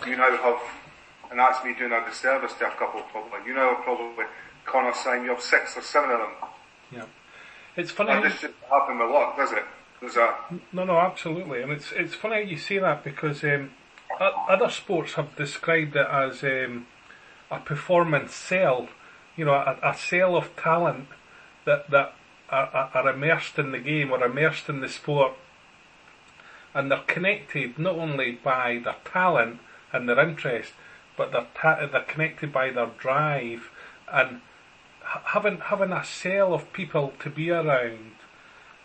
you now have, and that's me doing a disservice to a couple probably, you now have probably Connor Syme, you have 6 or 7 of them. Yeah. It's funny. And this just happened with luck, does it? No, absolutely. And it's funny how you say that, because other sports have described it as a performance cell, a cell of talent that are immersed in the game or immersed in the sport, and they're connected not only by their talent and their interest, but they're connected by their drive, and having a cell of people to be around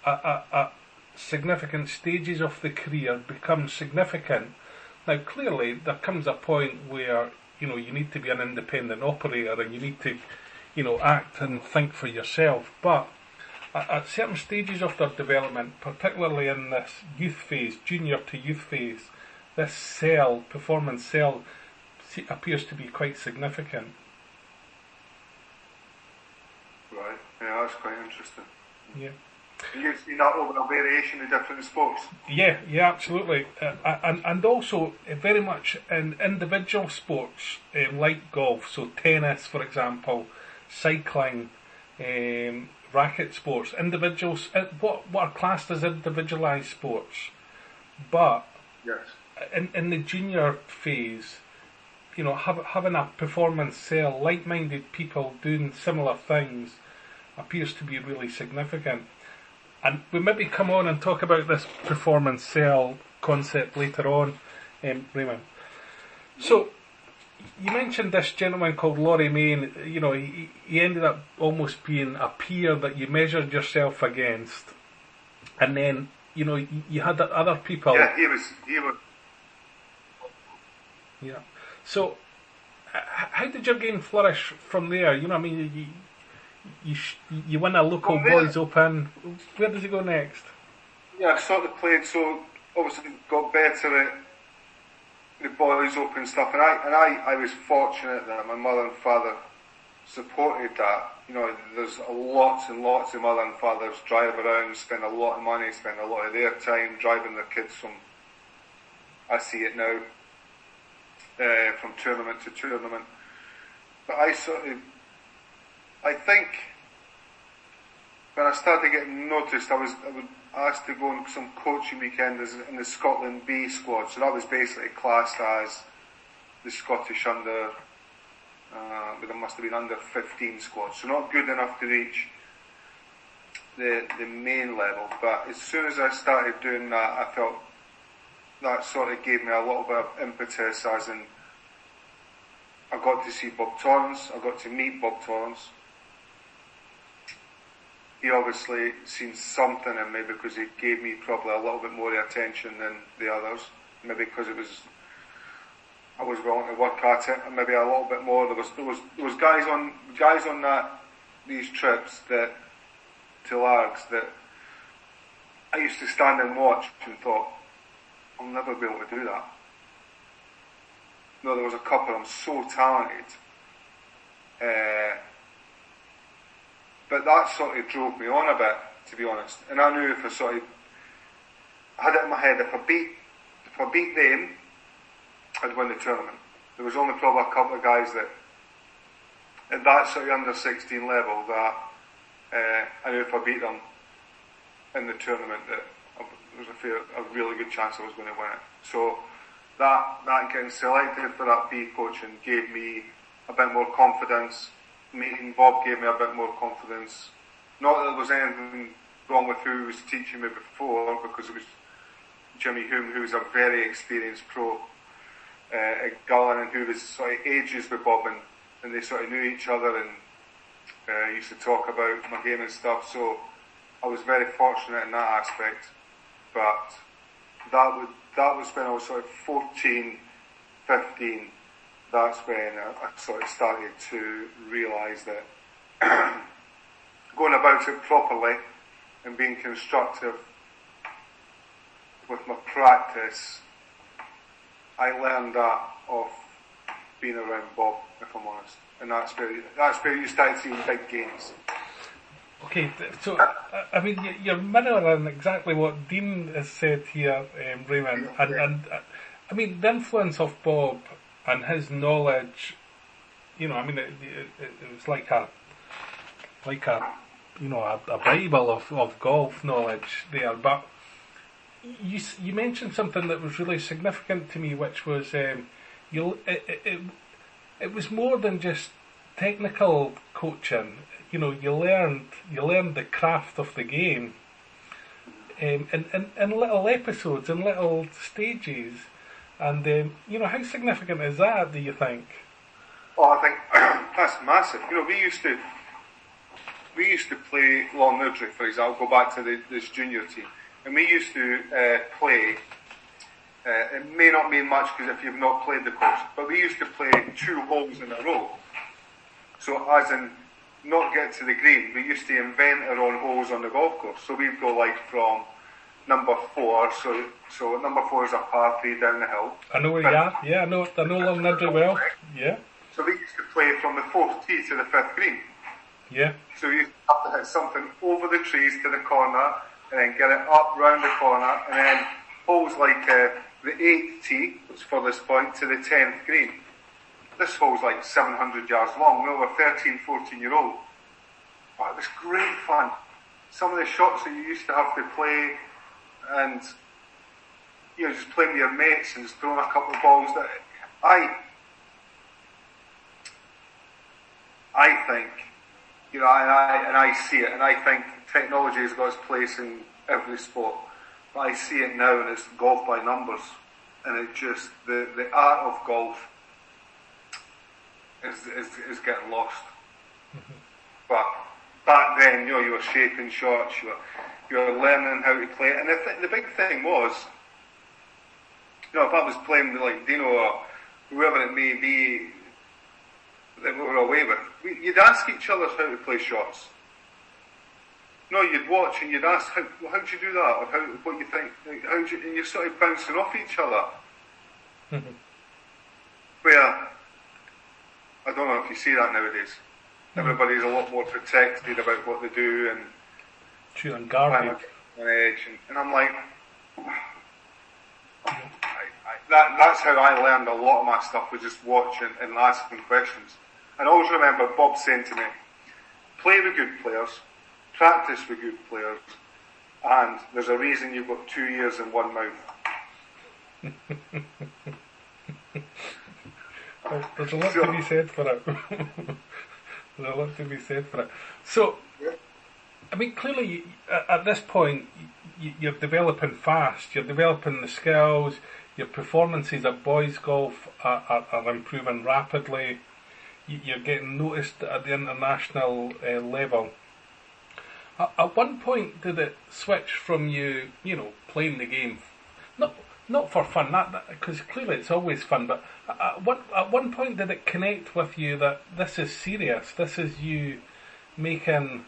at significant stages of the career becomes significant. Now, clearly, there comes a point where you need to be an independent operator and you need to, act and think for yourself. But at certain stages of their development, particularly in this youth phase, junior to youth phase, this performance cell, appears to be quite significant. Right. Yeah, that's quite interesting. Yeah. You've seen that over a variation of different sports? Yeah, absolutely. And also very much in individual sports like golf, so tennis, for example, cycling, racket sports, individuals, what are classed as individualised sports. But yes, in the junior phase, having a performance cell, like-minded people doing similar things, appears to be really significant. And we'll maybe come on and talk about this performance cell concept later on, Raymond. So, you mentioned this gentleman called Laurie Main. He ended up almost being a peer that you measured yourself against. And then, you had other people. Yeah, he was. Yeah. So, how did your game flourish from there? You win a local boys open. Where does it go next? Yeah, I sort of played, so obviously got better at the boys open stuff, and I was fortunate that my mother and father supported that. There's lots and lots of mother and fathers drive around, spend a lot of money, spend a lot of their time driving their kids from, I see it now, from tournament to tournament. But I think when I started getting noticed, I was asked to go on some coaching weekend in the Scotland B squad. So that was basically classed as the Scottish under, but it must have been under 15 squad. So not good enough to reach the main level. But as soon as I started doing that, I felt that sort of gave me a little bit of impetus, as in I got to see Bob Torrance, I got to meet Bob Torrance. He obviously seen something in me because he gave me probably a little bit more attention than the others. Maybe because I was willing to work at it, and maybe a little bit more. There was guys on these trips to Largs that I used to stand and watch and thought, I'll never be able to do that. No, there was a couple of them so talented. But that sort of drove me on a bit, to be honest. And I knew if I had it in my head, if I beat them, I'd win the tournament. There was only probably a couple of guys that, at that sort of under 16 level, that I knew if I beat them in the tournament, that there was a really good chance I was going to win it. So that getting selected for that B coaching gave me a bit more confidence. Meeting Bob gave me a bit more confidence. Not that there was anything wrong with who was teaching me before, because it was Jimmy Hume, who was a very experienced pro at Gullen, and who was sort of ages with Bob, and they sort of knew each other and used to talk about my game and stuff. So I was very fortunate in that aspect. But that was when I was sort of 14, 15. That's when I sort of started to realise that going about it properly and being constructive with my practice, I learned that off being around Bob, if I'm honest. And that's where you start seeing big games. Okay, so I mean, you're mirroring exactly what Dean has said here, Raymond, and I mean, the influence of Bob and his knowledge, you know, I mean, it was like a a Bible of golf knowledge there. But you mentioned something that was really significant to me, which was it was more than just technical coaching. You know, you learned the craft of the game in little episodes, in little stages, and you know, how significant is that? Do you think? Oh, I think that's massive. You know, we used to play Long Newry, for example. Go back to this junior team, and we used to play. It may not mean much because if you've not played the course, but we used to play 2 holes in a row. So, as in not get to the green, we used to invent our own holes on the golf course. So we'd go like from number 4. So number 4 is a par 3 down the hill. I know where you are. Yeah, I know Long Newry well. Yeah. So we used to play from the 4th tee to the 5th green. Yeah. So you have to hit something over the trees to the corner, and then get it up round the corner, and then holes like the 8th tee, which for this point, to the 10th green. This hole's like 700 yards long. We were 13, 14-year-old. Oh, it was great fun. Some of the shots that you used to have to play, and you know, just playing with your mates and just throwing a couple of balls. That I think, you know, I see it, and I think technology has got its place in every sport. But I see it now, and it's golf by numbers, and it just the art of golf is getting lost. Mm-hmm. But back then, you know, you were shaping shots, you were learning how to play it, and the big thing was, you know, if I was playing with like Dino or whoever it may be that we were away with, you'd ask each other how to play shots. No, you'd watch and you'd ask, how'd you do that? Or what you think, and you're sort of bouncing off each other. Mm-hmm. Where, I don't know if you see that nowadays. Mm-hmm. Everybody's a lot more protected about what they do and chewing garbage on edge. And I'm like, that's how I learned a lot of my stuff, was just watching and asking questions. And I always remember Bob saying to me, play with good players, practice with good players, and there's a reason you've got 2 ears and 1 mouth. Well, there's a lot to be said for it. There's a lot to be said for it. So, yeah. I mean, clearly, at this point, you're developing fast. You're developing the skills. Your performances at boys' golf are improving rapidly. You're getting noticed at the international level. At one point, did it switch from you playing the game, not for fun, because clearly it's always fun, but at one point did it connect with you that this is serious, this is you making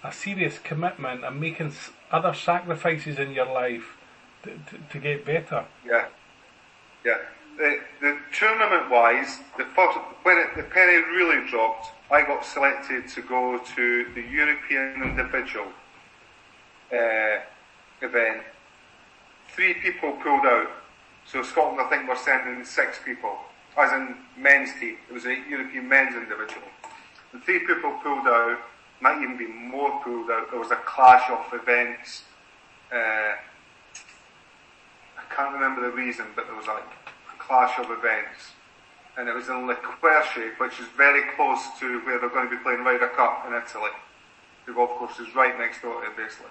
a serious commitment and making other sacrifices in your life to get better? Yeah. The tournament-wise, when the penny really dropped, I got selected to go to the European individual event. 3 people pulled out. So Scotland, I think, were sending 6 people, as in men's team. It was a European men's individual. And 3 people pulled out, might even be more pulled out. There was a clash of events. I can't remember the reason, but there was a clash of events. And it was in Le Quercy, which is very close to where they're going to be playing Ryder Cup in Italy. The golf course is right next door to it, basically.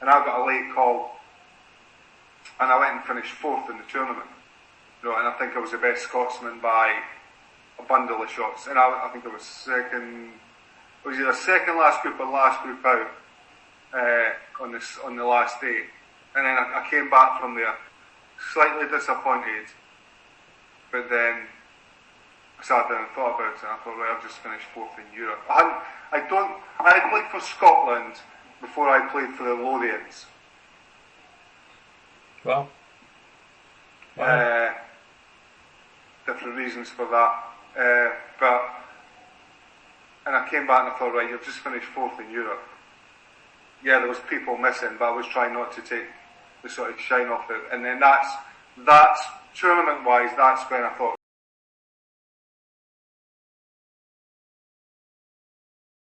And I got a late call, and I went and finished 4th in the tournament. And I think I was the best Scotsman by a bundle of shots. And I think I was second. It was either second last group or last group out on the last day. And then I came back from there slightly disappointed, but then I sat down and thought about it, and I thought, right, I've just finished 4th in Europe. I had played for Scotland before I played for the Lothians. Well, different reasons for that, and I came back and I thought, right, you've just finished 4th in Europe. Yeah, there was people missing, but I was trying not to take the sort of shine off it. And then that's tournament-wise, that's when I thought